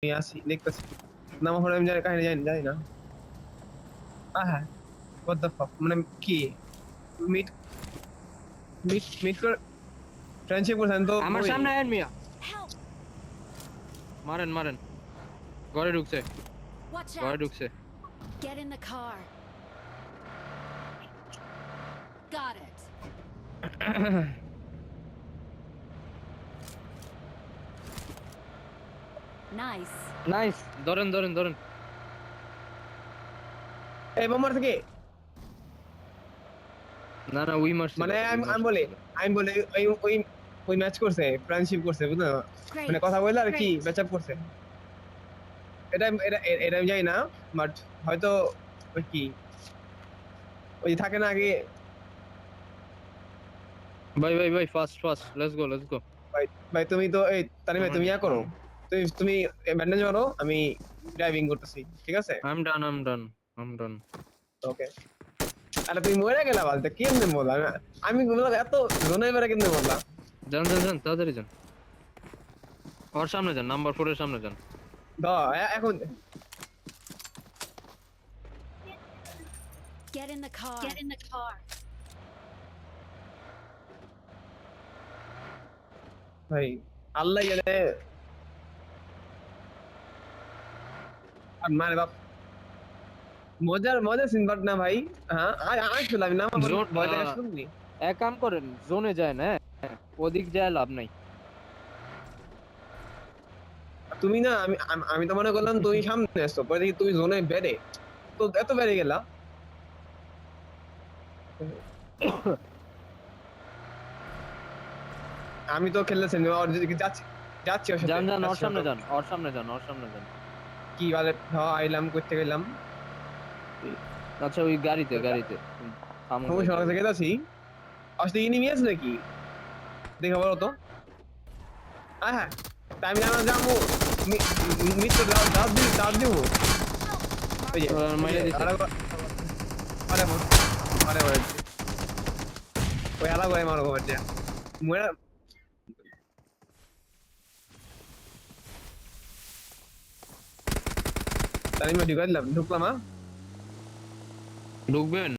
আসি দেখতেছি না মনে আমি জানি কাহিনী জানি না হ্যাঁ what the fuck মানে কি মিট মিট মিট করে ফ্রেন্ডশিপ করছেন তো আমার ওই সামনে আয়েন মিয়া, Help! মারেন মারেন। ঘরে ঢুকছে, Watch ঘরে out! ঢুকছে। Get in the car. Got it. Nice. Nice, ধরেন ধরেন ধরেন। এই বোমার থেকে না না, উই মারছিল, মানে উই আমি বলি মারছিল। ওই ওই ওই ম্যাচ করছে ফ্রেন্ডশিপ করছে বুঝছো মানে Great. কথা বললে আর কি Great. ম্যাচ আপ করছে এটা এটা এটা আমি জানি না বাট হয়তো ওই কি ওই থাকে না আগে ভাই ভাই ভাই, fast fast, let's go let's go. ভাই ভাই তুমি তো এই তানিম ভাই তুমি ইয়া করো তুমি তুমি ব্যান্ডেজ মারো আমি ড্রাইভিং করতেছি ঠিক আছে I am done, I am done, I am done. Okay আরে তুমি মরে গেলা বলতে কেমনে বললা আমি বললাম এত জোনে বেড়ে কেমনে বললা যান যান যান, তাড়াতাড়ি যান। ওর সামনে যান, নাম্বার 4 এর সামনে যান। এখন Get in the car. Get in the car. ভাই আল্লাহ জানে আর মারে বাপ মজার মজার সিনবাট না ভাই হ্যাঁ আসলাম না আমার জোন, ভয় দেখা শুনলি এক কাম করেন, জোনে যায় না, ওদিক যায় লাভ নাই। তুমি না আমি তো মনে করলাম তুমি সামনে আসছো পরে দেখি তুমি জোনে বেড়ে তো এত বেড়ে গেলা আমি তো খেলতেছি না আর যদি যাচ্ছি যাচ্ছি ওর সাথে যান যান, ওর যাচ্ছি সামনে ওর যান, ওর সামনে যান, ওর সামনে যান। কি বলে আইলাম করতে গেলাম আচ্ছা, ওই গাড়িতে গাড়িতে থামুন আমি ভাই, সকাল গাড়িতে। থেকে যাচ্ছি আসলে ইনিমি আছে নাকি দেখা বলো তো হ্যাঁ তাই আমি জানা যাবো মিত্র দাঁত দিব ওই যে মাইরে দিছে। আরে আরে আরে ওই আলাদা করে মারো খবর দিয়া মরে তাই আমি ঢুকাইলাম ঢুকলাম ঢুকবেন?